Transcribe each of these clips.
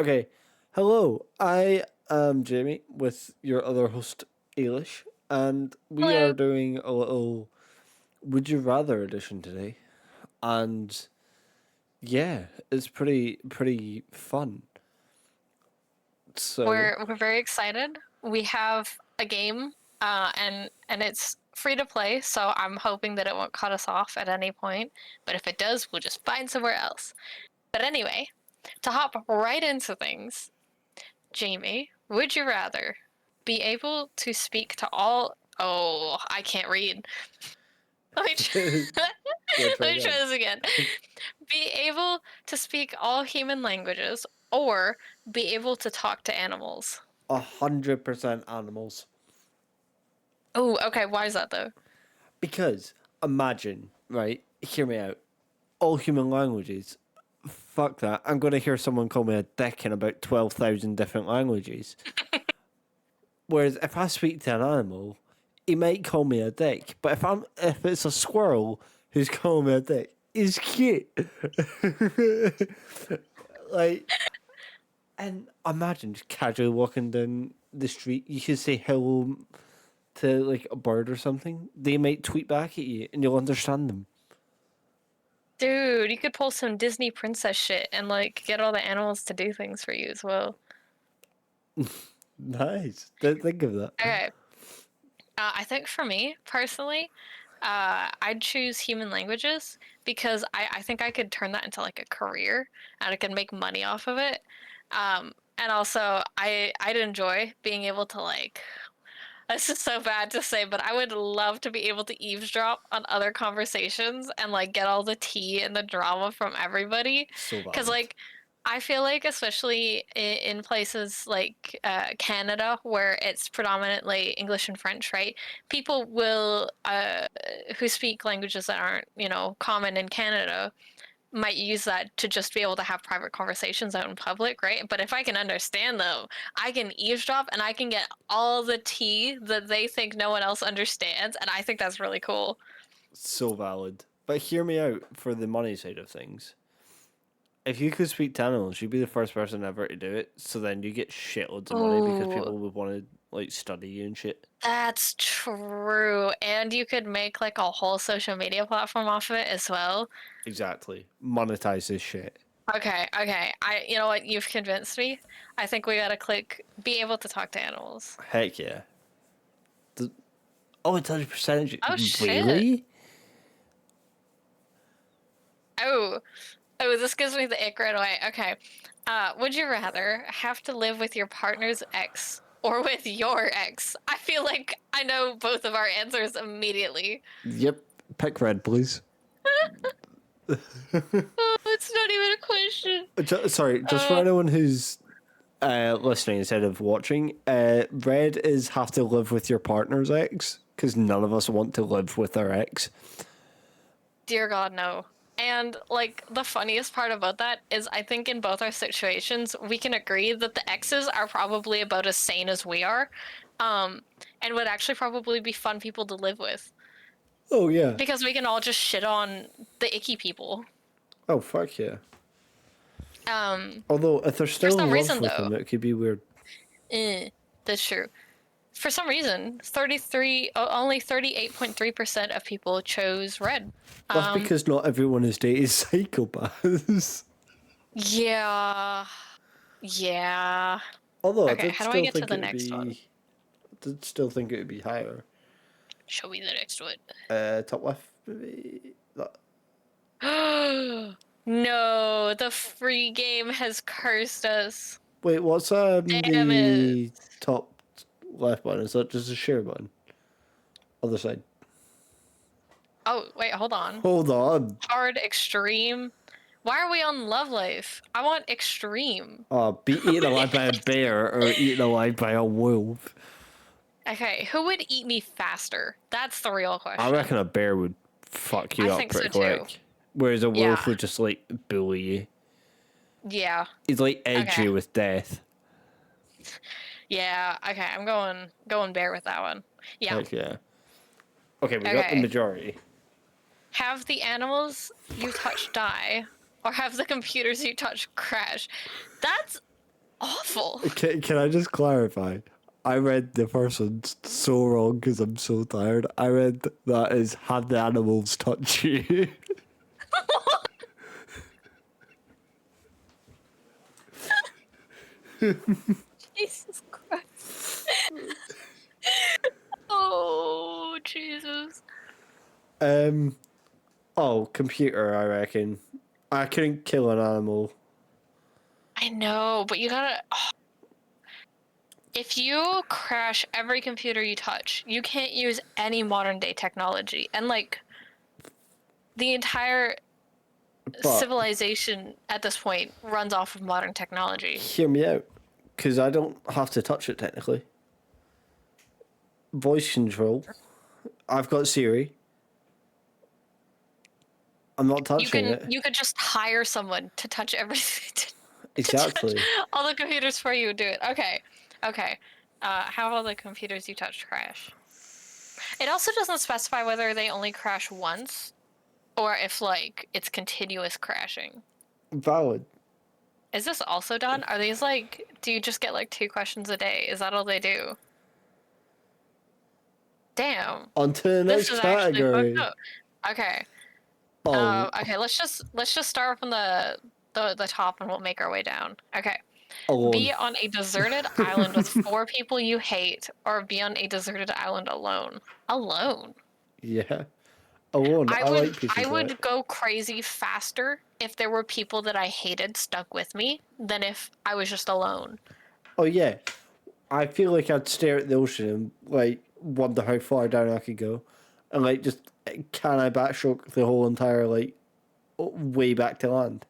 Okay. Hello, I am Jamie with your other host, Ailish, and we are Hello. doing a little Would You Rather edition today. And yeah, it's pretty fun. So, We're very excited. We have a game, and it's free to play, so I'm hoping that it won't cut us off at any point. But if it does, we'll just find somewhere else. But anyway, to hop right into things, Jamie, would you rather be able to speak to all? Oh, I can't read. Let me yeah, let try me try again. this again. Be able to speak all human languages, or be able to talk to animals. 100% animals. Oh, okay. Why is that though? Because imagine, right? Hear me out. All human languages. Fuck that. I'm going to hear someone call me a dick in about 12,000 different languages. Whereas if I speak to an animal, he might call me a dick. But if it's a squirrel who's calling me a dick, he's cute. like, and imagine just casually walking down the street, you could say hello to like a bird or something. They might tweet back at you, and you'll understand them. Dude, you could pull some Disney princess shit and like get all the animals to do things for you as well. Nice. Didn't think of that. Okay. I think for me personally, I'd choose human languages because I think I could turn that into like a career and I could make money off of it. And also I'd enjoy being able to like this is so bad to say, but I would love to be able to eavesdrop on other conversations and like get all the tea and the drama from everybody. So Because valid. like I feel like especially in places like Canada where it's predominantly English and French, right? People will who speak languages that aren't common in Canada might use that to just be able to have private conversations out in public, right? But if I can understand them, I can eavesdrop and I can get all the tea that they think no one else understands, and I think that's really cool. So valid. But hear me out for the money side of things. If you could speak to animals, you'd be the first person ever to do it. So then you get shitloads of money because Oh, people would want to like study you and shit. that's true. And you could make like a whole social media platform off of it as well. Exactly. Monetize this shit. Okay, okay. You know what? You've convinced me. I think we gotta click be able to talk to animals. Heck yeah. The, oh, it's 100%. Oh shit. Really? Oh, oh, this gives me the ick right away. Okay. Would you rather have to live with your partner's ex or with your ex? I feel like I know both of our answers immediately. Yep. Pick red, please. Oh, it's not even a question. Sorry, just for Uh, anyone who's listening instead of watching, red is have to live with your partner's ex because none of us want to live with our ex. Dear God, no. And like the funniest part about that is I think in both our situations we can agree that the exes are probably about as sane as we are. Um, and would actually probably be fun people to live with. Oh yeah. Because we can all just shit on the icky people. Oh fuck yeah. Um, Although if they're for still in some love reason, with though, him, it could be weird. that's true. For some reason, only 38.3% of people chose red. That's Um, because not everyone is dating psychopaths. yeah, yeah. Although I Okay, did how do I still get to think the it would next one? be, did still think it would be higher. Show me the next one. Top left, maybe. That. No, the free game has cursed us. Wait, what's Damn it. the top left button? Is that just a share button? Other side. Oh, wait, hold on. Hold on. Hard, extreme. Why are we on Love Life? I want extreme. Be eaten alive by a bear or eaten alive by a wolf. Okay, who would eat me faster? That's the real I reckon question. a bear would fuck I you up think so pretty too. quick. Whereas a Yeah. wolf would just like bully you. Yeah. He's like Okay. edgy with death. Yeah. Okay. I'm going bear with that one. Yeah. Heck yeah. Okay, we got the Okay. majority. Have the animals you touch die, or have the computers you touch crash. That's awful. Can I just clarify? I read the first one so wrong because I'm so tired. I read that as have the animals touch you. Jesus Christ. Oh, Jesus. um. Oh, computer. I reckon. I couldn't kill an animal. I know, but you gotta. If you crash every computer you touch, you can't use any modern day technology. And like the entire But civilization at this point runs off of modern technology. hear me out, because I don't have to touch it technically. Voice control. I've got Siri. I'm not touching it. You could just hire someone to touch everything to touch Exactly. all the computers for you. Do it. Okay. Okay. How all the computers you touch crash? It also doesn't specify whether they only crash once or if like it's continuous crashing. Valid. Is this also done? Are these like, do you just get like 2 questions a day? Is that all they do? Damn. On to the This next is actually fucked category. up. Okay. Oh, Okay, let's just start from the top and we'll make our way down. Okay. alone. Be on a deserted island with 4 people you hate, or be on a deserted island alone. Alone. Yeah. Alone. I like peace I and quiet. would go crazy faster if there were people that I hated stuck with me than if I was just alone. Oh yeah. I feel like I'd stare at the ocean and like wonder how far down I could go, and like just can I backstroke the whole entire like way back to land.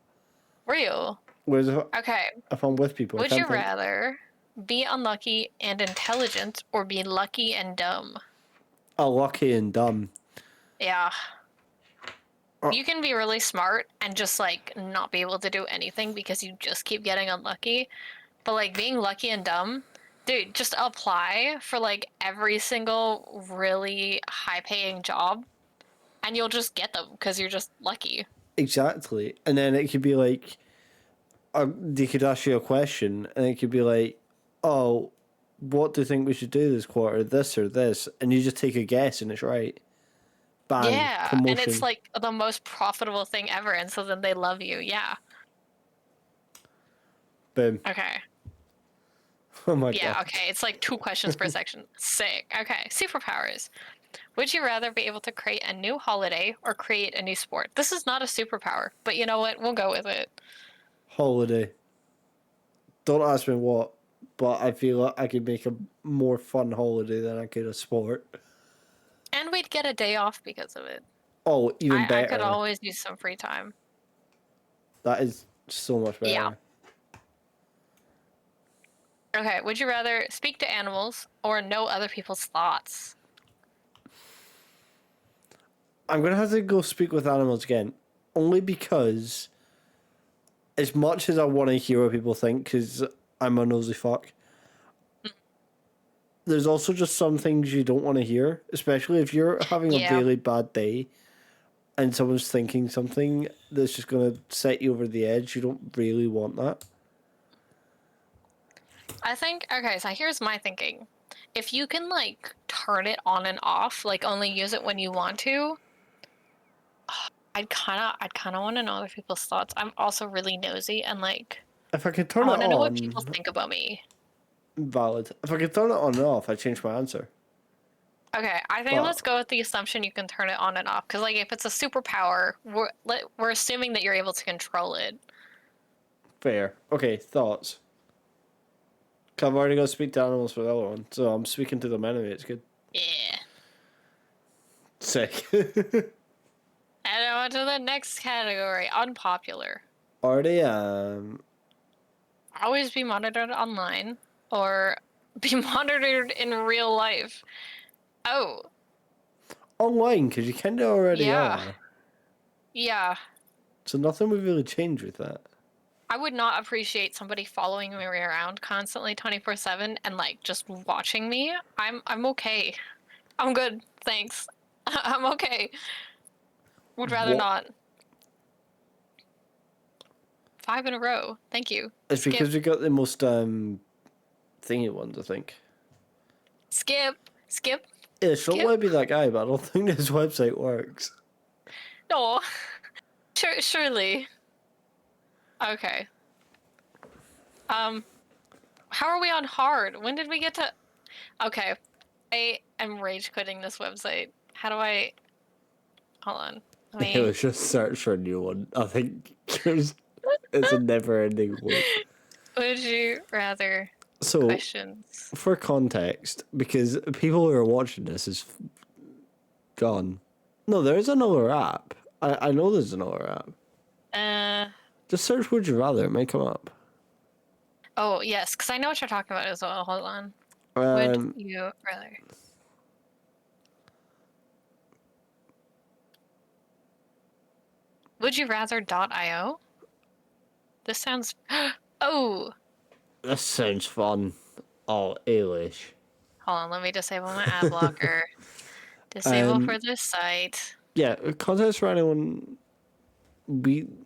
Real. Whereas Okay. if I'm with people, I Would can't you think. rather be unlucky and intelligent or be lucky and dumb? Oh, lucky and dumb. Yeah. Uh, You can be really smart and just like not be able to do anything because you just keep getting unlucky. But like being lucky and dumb, dude, just apply for like every single really high paying job and you'll just get them because you're just lucky. exactly. And then it could be like, they could ask you a question, and it could be like, "Oh, what do you think we should do this quarter? This or this?" And you just take a guess, and it's right. Bang, Yeah, and it's promotion. like the most profitable thing ever, and so then they love you. Yeah. Boom. Okay. Oh my Yeah, god. okay. It's like 2 questions per section. Sick. Okay. Superpowers. Would you rather be able to create a new holiday or create a new sport? This is not a superpower, but you know what? We'll go with it. Holiday. Don't ask me what, but I feel like I could make a more fun holiday than I could a sport. And we'd get a day off because of it. Oh, even I could better. always use some free time. That is so much Yeah. better. Okay, would you rather speak to animals or know other people's thoughts? I'm gonna have to go speak with animals again, only because as much as I want to hear what people think, because I'm a nosy fuck, there's also just some things you don't want to hear, especially if you're having a Yeah. really bad day and someone's thinking something that's just gonna set you over the edge. You don't really want that. I think, okay, so here's my thinking. If you can, like, turn it on and off, like, only use it when you want to, I'd kind of want to know other people's thoughts. I'm also really nosy and, like, If I could I turn it want to know what people on, think about me. valid. If I could turn it on and off, I'd change my answer. Okay, I think But let's go with the assumption you can turn it on and off. Because, like, if it's a superpower, we're assuming that you're able to control it. fair. Okay, thoughts. 'Cause I've already got to speak to animals for the other one, so I'm speaking to them anyway. It's good. Yeah. Sick. And on to the next category, unpopular. Already Always be monitored online or be monitored in real life. Oh, online because you kind of already yeah. are. Yeah. So nothing would really change with that. I would not appreciate somebody following me around constantly 24/7 and like just watching me. I'm okay. I'm good. Thanks. I'm okay. Would rather What? not. 5 in a row. Thank you. It's Skip. because we got the most thingy ones, I think. Skip. Skip. Yeah, don't Skip. let me be that guy, but I don't think this website works. No. Surely. Okay. How are we on hard? When did we get to... Okay. I am rage quitting this website. How do I... Hold on. Let It me... was just search for a new one. I think it's a never-ending one. Would you rather So, questions? for context, because people who are watching this is gone. No, there is another app. I know there's another app. Just search Would You Rather. It may come up. Oh, yes, because I know what you're talking about as well. Hold on. Would Um, you rather? Would you rather.io? This sounds... Oh! this sounds fun. Oh, Eilish. Hold on, let me disable my ad blocker. Disable Um, for this site. yeah, context for anyone listening.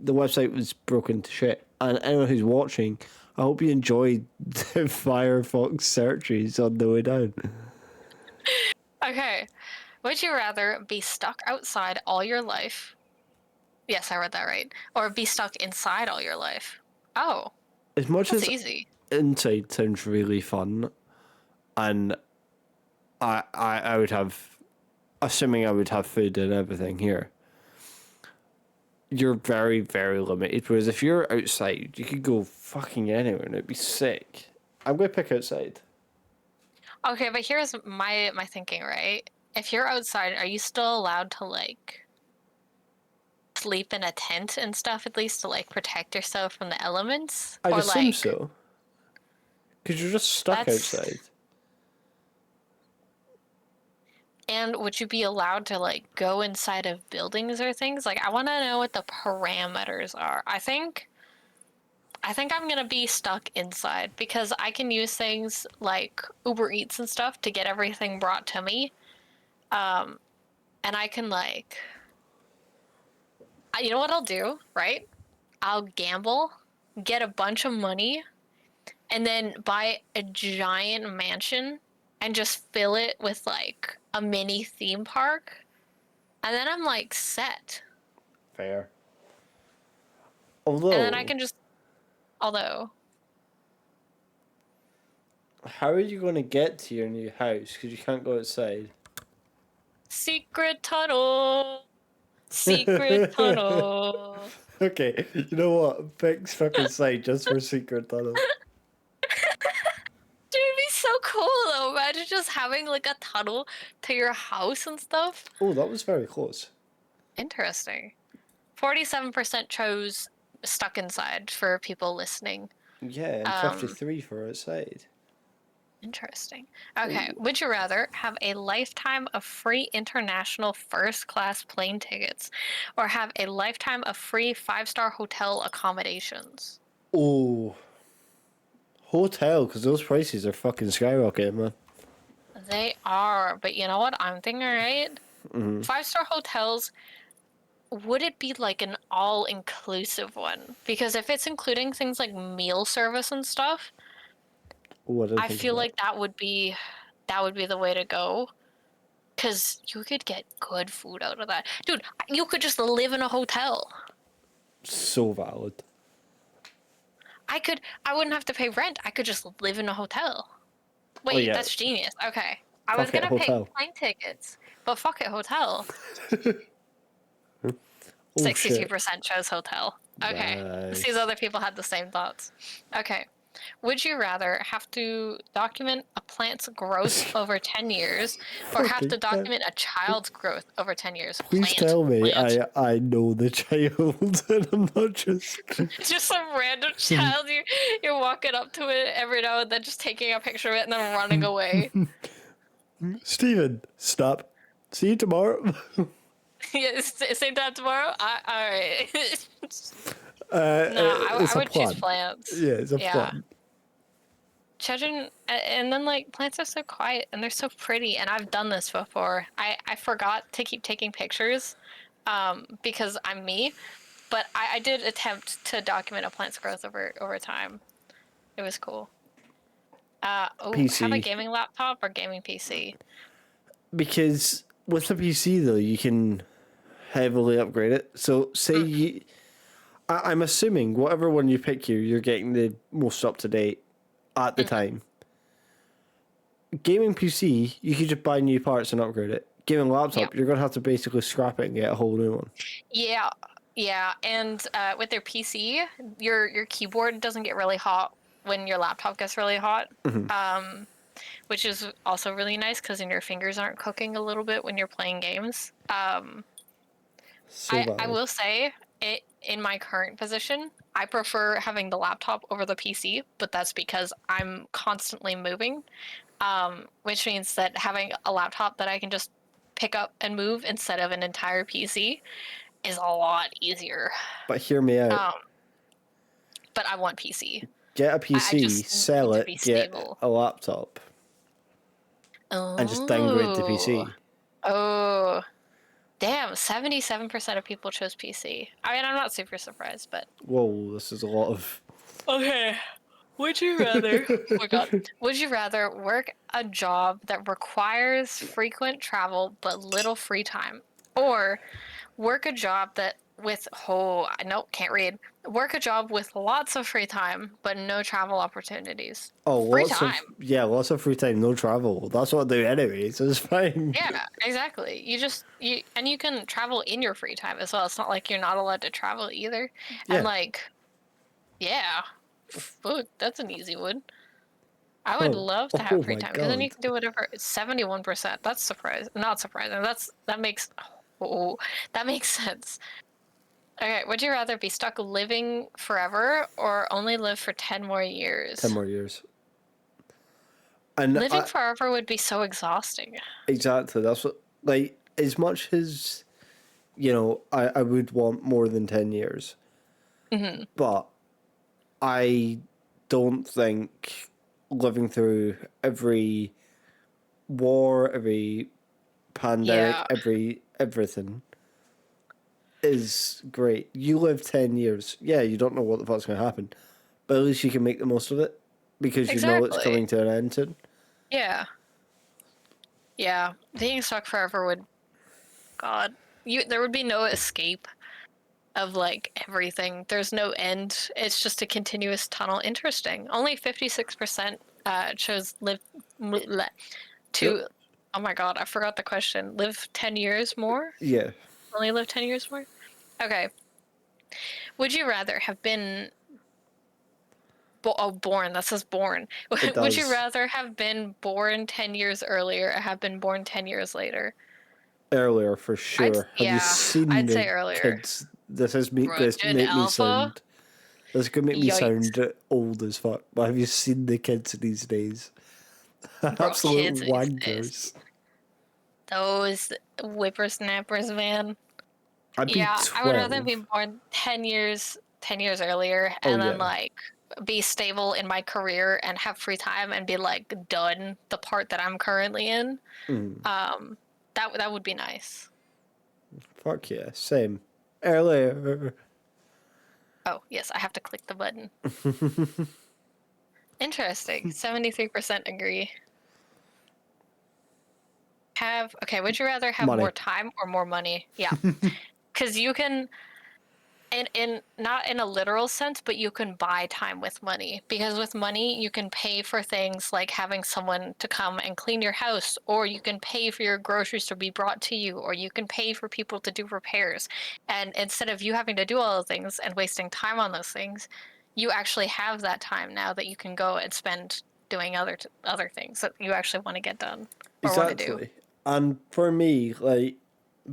The website was broken to shit. And anyone who's watching, I hope you enjoyed the Firefox searches on the way down. Okay. Would you rather be stuck outside all your life? Yes, I read that right. Or be stuck inside all your life? Oh, As much that's as easy. inside sounds really fun, and I would have, assuming I would have food and everything here, you're very, very limited. Whereas if you're outside, you could go fucking anywhere and it'd be sick. I'm going to pick outside. Okay, but here's my thinking, right? If you're outside, are you still allowed to like sleep in a tent and stuff at least to like protect yourself from the elements? I'd Or assume like so. Because you're just stuck that's outside. and would you be allowed to like go inside of buildings or things? Like I want to know what the parameters are. I think I'm gonna be stuck inside because I can use things like Uber Eats and stuff to get everything brought to me. And I can like, you know what I'll do, right? I'll gamble, get a bunch of money, and then buy a giant mansion and just fill it with like a mini theme park. And then I'm like set. Fair. And then I Although, can just, although, how are you going to get to your new house? Because you can't go outside. secret tunnel, secret tunnel. Okay, you know what? Pick fucking side just for secret tunnel. Dude, it'd be so cool though. Imagine just having like a tunnel to your house and stuff. Oh, that was very close. Interesting. 47% chose stuck inside for people listening. Yeah, and Um, 53 for outside. Interesting. Okay, Ooh. would you rather have a lifetime of free international first class plane tickets or have a lifetime of free 5-star hotel accommodations? Oh, hotel, because those prices are fucking skyrocketing, man. They are, but you know what I'm thinking, right? 5-star hotels, would it be like an all-inclusive one? Because if it's including things like meal service and stuff, Oh, I didn't I think of feel that. like that would be the way to go. Because you could get good food out of that. Dude, you could just live in a hotel. So valid. I wouldn't have to pay rent. I could just live in a hotel. Oh, Wait, yeah. that's genius. Okay. I was Fuck it, gonna pick hotel. plane tickets, but fuck it, hotel. Oh, shit. 62% chose hotel. Okay. Let's see if Nice. other people had the same thoughts. Okay. Would you rather have to document a plant's growth over 10 years or have Fucking to hell. document a child's growth over 10 years? Please Plant. tell me Plant. I know the child and I'm not just... Just some random child you're walking up to it every now and then just taking a picture of it and then running away. Steven, stop. See you tomorrow. Yeah, same time tomorrow? Alright. No, I It's a would choose plan. plants. Yeah, it's a Yeah. plan. Children, and then like plants are so quiet and they're so pretty, and I've done this before. I forgot to keep taking pictures because I'm me. But I did attempt to document a plant's growth over time. It was cool. Have a PC. gaming laptop or gaming PC? Because with the PC though, you can heavily upgrade it. So say Mm, I'm assuming whatever one you pick here, you're getting the most up to date at the mhm. time. Gaming PC, you could just buy new parts and upgrade it. Gaming Yeah. laptop, you're gonna have to basically scrap it and get a whole new one. Yeah. Yeah. And with their PC, your keyboard doesn't get really hot when your laptop gets really hot. Um, which is also really nice because then your fingers aren't cooking a little bit when you're playing games. So I valid. will say it in my current position, I prefer having the laptop over the PC, but that's because I'm constantly moving, which means that having a laptop that I can just pick up and move instead of an entire PC is a lot easier. But hear me out. Um, but I want PC. Get a I PC, just need sell to be it, get stable. a laptop, and just downgrade the Oh, PC. oh, damn! 77% of people chose PC. I mean, I'm not super surprised, but Whoa, this is a lot of. okay. Would you rather? Oh my god. Would you rather work a job that requires frequent travel but little free time, or work a job that with no, can't read. Work a job with lots of free time but no travel opportunities. Oh, Free time. lots of free time, no travel. That's what I do anyway, so it's fine. Yeah, exactly. You can travel in your free time as well. It's not like you're not allowed to travel either. And Yeah. like, yeah, food, that's an easy one. I would Oh, love to have oh free my time because then you god. can do whatever. 71%. That's not surprising. That makes oh, that makes sense. Okay, would you rather be stuck living forever or only live for 10 more 10 years? more years. And Living forever would be so exhausting. exactly, that's what, like, as much as, I would want more than 10 years, Hmm. but I don't think living through every war, every pandemic, Yeah, everything is great. You live 10 years. Yeah, you don't know what the fuck's going to happen, but at least you can make the most of it because you know it's exactly. coming to an end soon. Yeah, yeah. Being stuck forever would, God, there would be no escape of like everything. There's no end. It's just a continuous tunnel. Interesting. Only 56% chose live Yep. to. Oh my god, I forgot the question. Live 10 years more? Yeah, Only live 10 years more? Okay. Would you rather have been born? That says born. it Would you does. rather have been born 10 years earlier or have been born 10 years later? Earlier for sure. Have you seen I'd the say earlier. kids? This Russian make me Alpha? sound. This could make me Yikes. sound old as fuck. But have you seen the kids these days? Bro, Absolute kids these days. wankers. Those whippersnappers, man. I'd be Yeah, I would rather be 12. born 10 years earlier Oh and then yeah. like be stable in my career and have free time and be like done the part that I'm currently in. Mm, Um, that would be nice. fuck yeah. Same. Earlier. Oh, yes, I have to click the button. Interesting. 73% agree. Would you rather have more Money. time or more money? Yeah. Because you can in not in a literal sense, but you can buy time with money because with money you can pay for things like having someone to come and clean your house, or you can pay for your groceries to be brought to you, or you can pay for people to do repairs. And instead of you having to do all the things and wasting time on those things, you actually have that time now that you can go and spend doing other things that you actually want to get done or want to do. Exactly. And for me, like,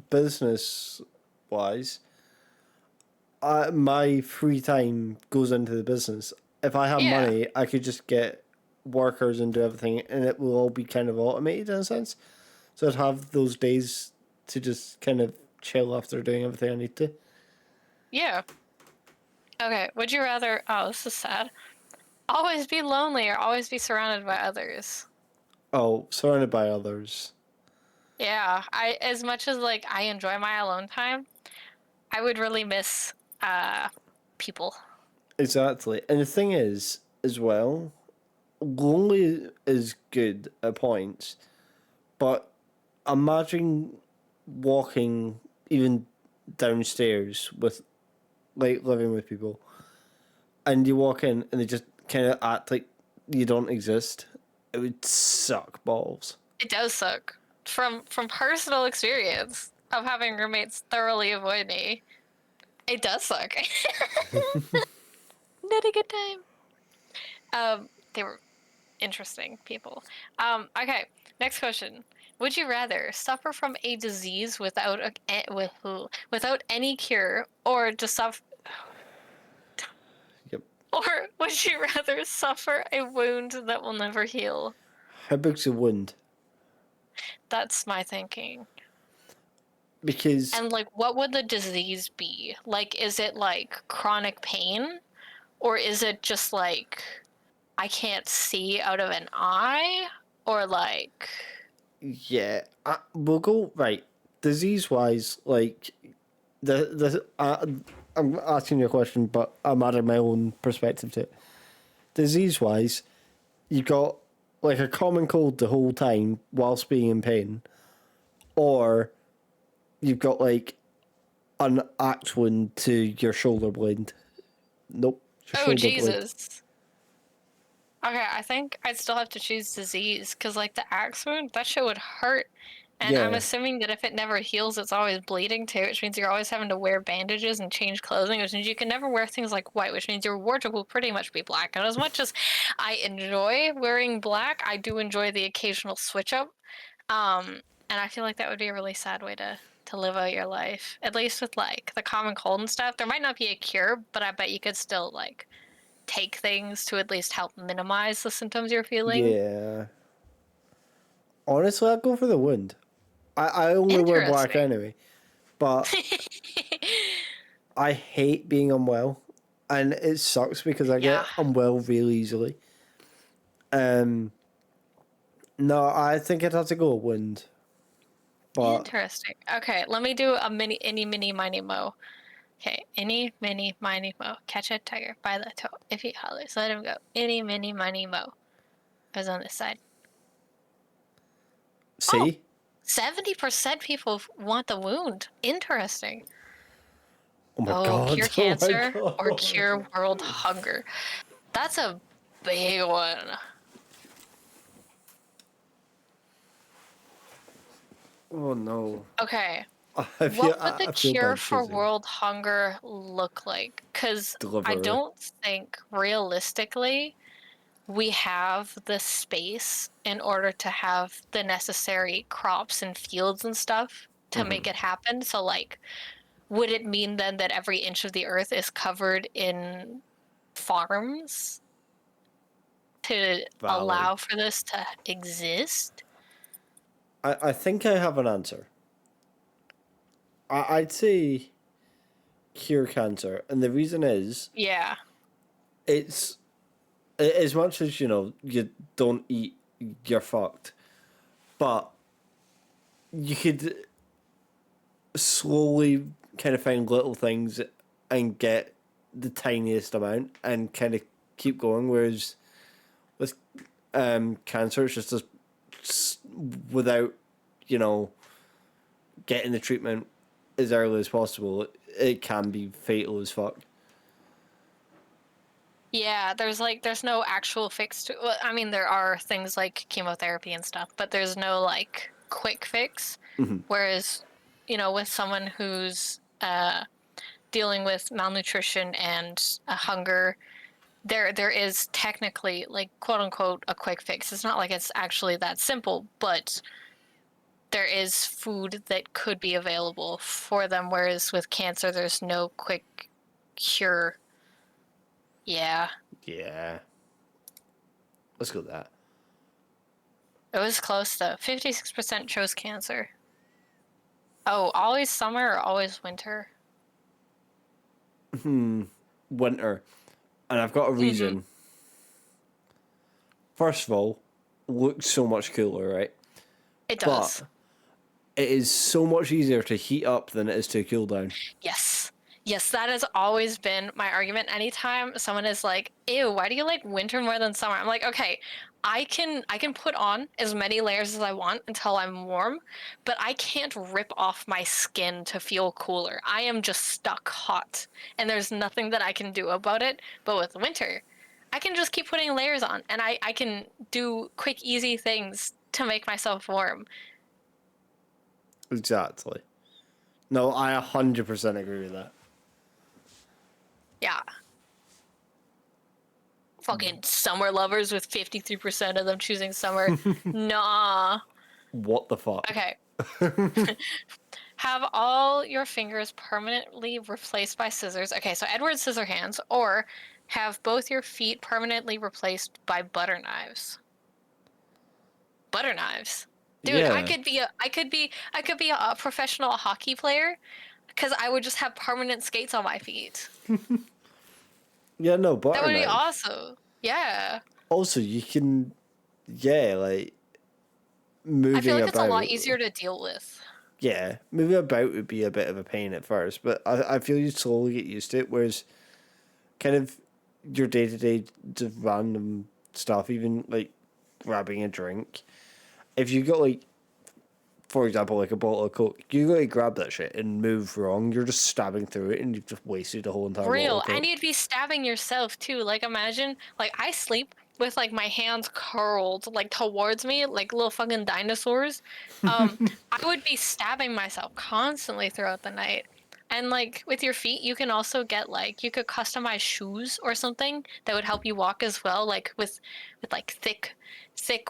business wise, my free time goes into the business. If I have Yeah. money, I could just get workers and do everything, and it will all be kind of automated in a sense. So I'd have those days to just kind of chill after doing everything I need to. Yeah. Okay. Would you rather, oh, this is sad. Always be lonely or always be surrounded by others. Oh, surrounded by others. Yeah, I as much as like I enjoy my alone time, I would really miss people. Exactly. And the thing is, as well, lonely is good at points, but imagine walking even downstairs with, like, living with people, and you walk in and they just kind of act like you don't exist. It would suck balls. It does suck. From personal experience of having roommates thoroughly avoid me, it does suck. Not a good time. They were interesting people. Okay, next question. Would you rather suffer from a disease without any cure, or just suffer, Yep. or would you rather suffer a wound that will never heal? How big's the wound? That's my thinking. Because And like, what would the disease be? Like, is it like chronic pain, or is it just like I can't see out of an eye, or like yeah, we'll go right. Disease wise, like I'm asking you a question, but I'm adding my own perspective to it. Disease wise, you got like a common cold the whole time whilst being in pain, or you've got like an axe wound to your shoulder blade. Nope, your oh shoulder blade. Jesus. Okay, I think I'd still have to choose disease because, like, the axe wound, that shit would hurt. And I'm Yeah, assuming that if it never heals, it's always bleeding too, which means you're always having to wear bandages and change clothing, which means you can never wear things like white, which means your wardrobe will pretty much be black. And as much as I enjoy wearing black, I do enjoy the occasional switch up. And I feel like that would be a really sad way to live out your life. At least with like the common cold and stuff. There might not be a cure, but I bet you could still like take things to at least help minimize the symptoms you're feeling. yeah. Honestly, I'd go for the wound. I only wear black Interesting. anyway, but I hate being unwell, and it sucks because I Yeah. get unwell really easily. Um, no, I think I'd have to go with wind, but Interesting. Okay, let me do a mini, miny, mo. Okay, any, mini, miny, mo. Catch a tiger by the toe. If he hollers, let him go. Any, mini, miny, mo. I was on this side. Oh, see, 70% people want the wound. Interesting. oh my Oh, god, cure oh my cancer or god, cure world hunger. That's a big one. oh no, Okay, I feel what would the I feel cure bad for choosing world hunger look like? Because I delivery. don't think realistically we have the space in order to have the necessary crops and fields and stuff to make it happen. So, like, would it mean then that every inch of the earth is covered in farms to Valid. allow for this to exist? I think I have an answer. I'd say cure cancer, and the reason is Yeah. it's as much as you don't eat, you're fucked. But you could slowly kind of find little things and get the tiniest amount and kind of keep going. Whereas with cancer, it's just without you know getting the treatment as early as possible, it can be fatal as fuck. Yeah, there's no actual fix to well, I mean there are things like chemotherapy and stuff, but there's no like quick fix. Whereas, with someone who's dealing with malnutrition and hunger, there is technically like quote unquote a quick fix. It's not like it's actually that simple, but there is food that could be available for them, whereas with cancer there's no quick cure. Yeah. Yeah, let's go with that. It was close though. 56% chose cancer. Oh, always summer or always winter? Winter, and I've got a Mm-hmm. reason. First of all, looks so much cooler, right? It does. But it is so much easier to heat up than it is to cool down. Yes. Yes, that has always been my argument. Anytime someone is like, "Ew, why do you like winter more than summer?" I'm like, "Okay, I can put on as many layers as I want until I'm warm, but I can't rip off my skin to feel cooler. I am just stuck hot, and there's nothing that I can do about it. But with winter, I can just keep putting layers on, and I can do quick, easy things to make myself warm." Exactly. No, I 100% agree with that. Yeah. Fucking summer lovers with 53% of them choosing summer. Nah. What the fuck? Okay. Have all your fingers permanently replaced by scissors. Okay, so Edward Scissorhands, or have both your feet permanently replaced by butter knives. Butter knives. Dude, Yeah. I could be a professional hockey player because I would just have permanent skates on my feet. Yeah, no, That butter would be knives. awesome. Yeah. Also, you can, yeah, like, I feel moving like it's a lot about. easier to deal with. Yeah, moving about would be a bit of a pain at first, but I feel you slowly get used to it, whereas kind of your day to day just random stuff, even like grabbing a drink. If you got like, for example, like a bottle of Coke, you go to grab that shit and move wrong, you're just stabbing through it and you've just wasted a whole entire bottle Real. of And Coke. you'd be stabbing yourself too. Like imagine like I sleep with like my hands curled like towards me like little fucking dinosaurs. Um I would be stabbing myself constantly throughout the night. And like with your feet, you can also get like you could customize shoes or something that would help you walk as well, like with like thick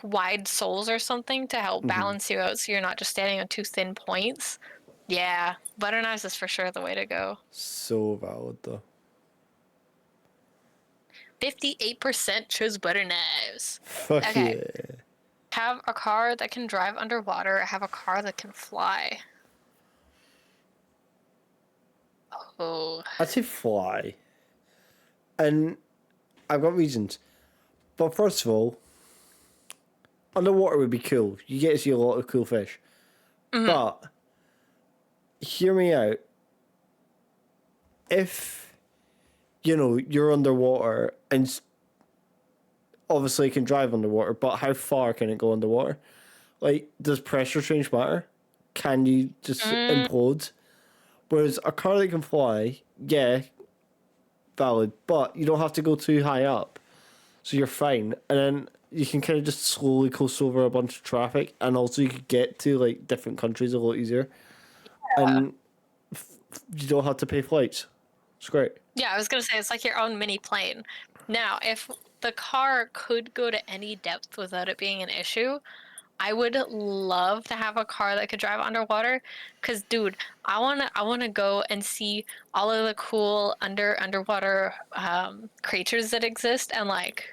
wide soles or something to help Hmm. balance you out so you're not just standing on two thin points. Yeah, butter knives is for sure the way to go. So valid though. 58% chose butter knives. Fuck Okay. yeah. Have a car that can drive underwater. Have a car that can fly. Oh. I'd say fly. And I've got reasons. But first of all, underwater would be cool. You get to see a lot of cool fish. Mhm. But hear me out. If you're underwater and obviously it can drive underwater, but how far can it go underwater? Like, does pressure change matter? Can you just Mm, implode? Whereas a car that can fly, yeah, valid, but you don't have to go too high up, so you're fine. And then you can kind of just slowly coast over a bunch of traffic, and also you could get to like different countries a lot easier, and you don't have to pay flights. It's great. yeah, I was gonna say it's like your own mini plane. Now, if the car could go to any depth without it being an issue, I would love to have a car that could drive underwater. Cause dude, I wanna go and see all of the cool underwater creatures that exist and like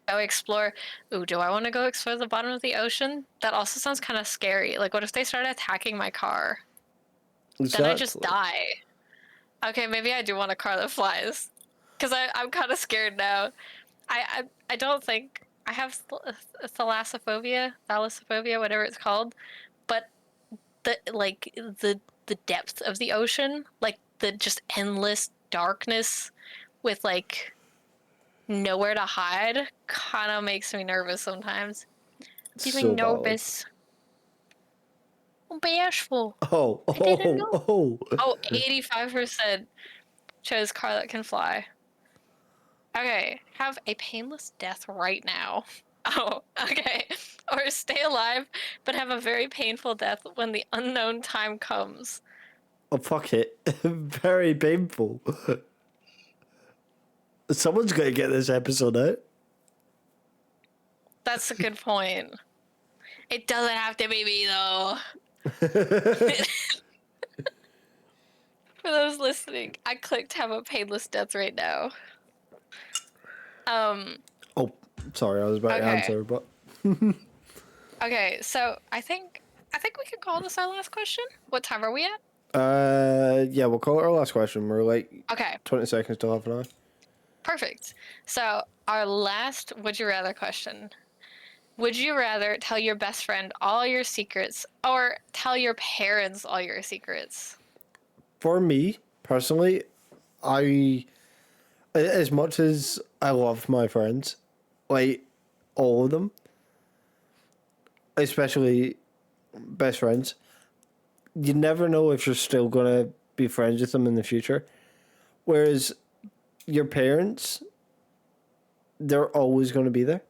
go explore. Ooh, do I want to go explore the bottom of the ocean? That also sounds kind of scary. Like, what if they start attacking my car? Then I just Exactly. die. Okay, maybe I do want a car that flies. Cause I'm kind of scared now. I don't think I have thalassophobia, whatever it's called. But the depth of the ocean, like the just endless darkness with like nowhere to hide, kind of makes me nervous sometimes. So Feeling valid. nervous. I'm bashful. Oh, I didn't oh, know. oh. Oh, 85% chose car that can fly. Okay, have a painless death right now. Oh, okay. Or stay alive, but have a very painful death when the unknown time comes. Oh, fuck it. Very painful. Someone's going to get this episode out. That's a good point. It doesn't have to be me, though. For those listening, I clicked have a painless death right now. Um, Oh, sorry, I was about to okay. answer, but Okay, so I think we could call this our last question. What time are we at? yeah, we'll call it our last question. We're like Okay, 20 seconds till half an hour. perfect. So our last would you rather question. Would you rather tell your best friend all your secrets or tell your parents all your secrets? For me personally, I, as much as I love my friends, like all of them, especially best friends, you never know if you're still gonna be friends with them in the future. Whereas your parents, they're always going to be there.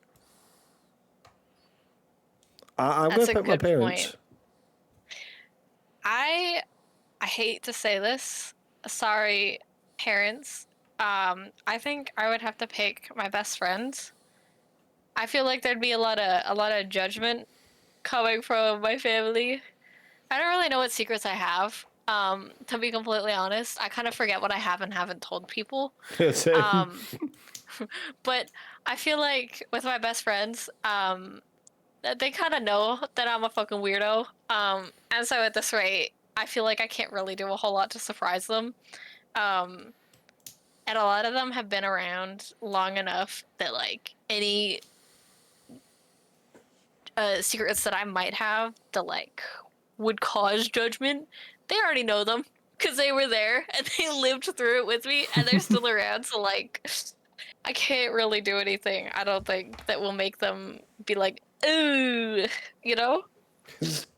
I'm going That's to a pick my good parents. point. I I hate to say this. Sorry, parents. I think I would have to pick my best friends. I feel like there'd be a lot of judgment coming from my family. I don't really know what secrets I have. To be completely honest, I kind of forget what I have and haven't told people. Same. Um, but I feel like with my best friends, that they kind of know that I'm a fucking weirdo. And so at this rate, I feel like I can't really do a whole lot to surprise them. Um, and a lot of them have been around long enough that like any secrets that I might have that like would cause judgment, they already know them because they were there and they lived through it with me and they're still around. So like, I can't really do anything. I don't think that will make them be like, ooh, you know.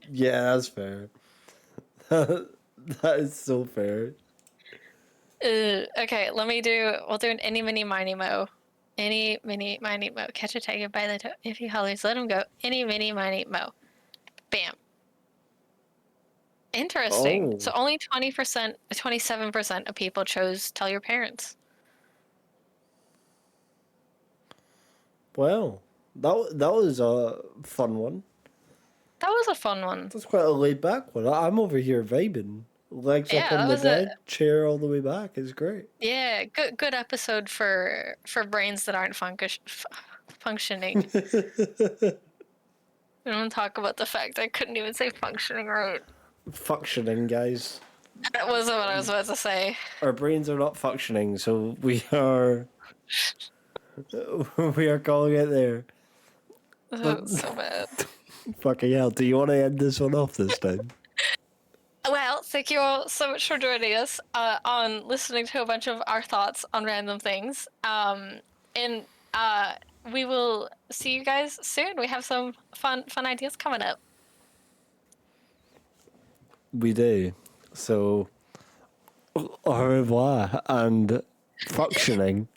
Yeah, that's fair. That is so fair. Okay, let me do. We'll do an any, mini, miny, mo. Any, mini, miny, mo. Catch a tiger by the toe. If he hollers, let him go. Any, mini, miny, mo. Bam. Interesting. Oh, So only 20%, 27% of people chose tell your parents. well, that was a fun one. That was a fun one. That's quite a laid back one. I'm over here vibing. Legs up Yeah, on that the was a bed, chair all the way back. It's great. yeah, good episode for brains that aren't functioning. We don't talk about the fact I couldn't even say functioning right. Functioning, guys. That wasn't what I was about to say. Our brains are not functioning, so we are we are calling it there. That was so bad. Fucking hell. Do you want to end this one off this time? Well, thank you all so much for joining us on listening to a bunch of our thoughts on random things. And we will see you guys soon. We have some fun ideas coming up. We do. So, au revoir and functioning.